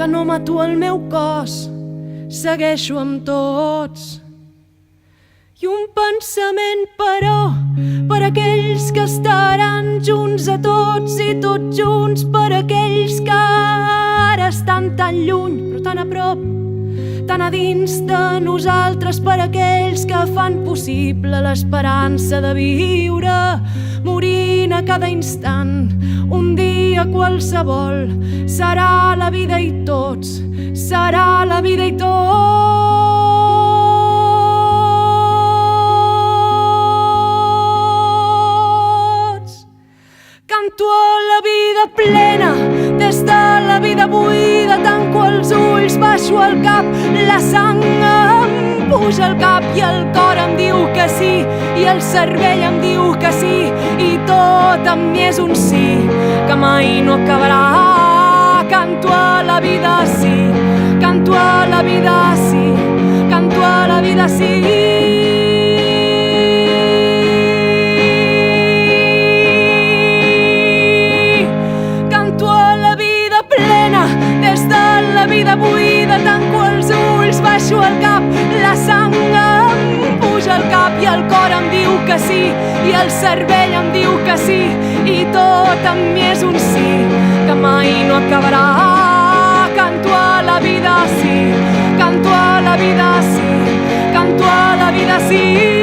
que no mato el meu cos, segueixo amb tots. I un pensament, però, per aquells que estaran junts a tots i tots junts per aquells que ara estan tan lluny però tan a prop, tan a dins de nosaltres, per aquells que fan possible l'esperança de viure, morint a cada instant. Un dia qualsevol serà la vida i tots, serà la vida i tots. Canto a la vida plena, des de la vida buida, tanco els ulls, baixo el cap, la sang em puja al cap i el cor em diu que sí, i el cervell em diu que sí, i tot amb mi és un sí, que mai no acabarà. Canto a la vida sí, canto a la vida sí, canto a la vida sí. Des de la vida buida tanco els ulls, baixo el cap, la sang em puja al cap i el cor em diu que sí, i el cervell em diu que sí, i tot amb mi és un sí, que mai no acabarà. Canto a la vida sí, canto a la vida sí, canto a la vida sí.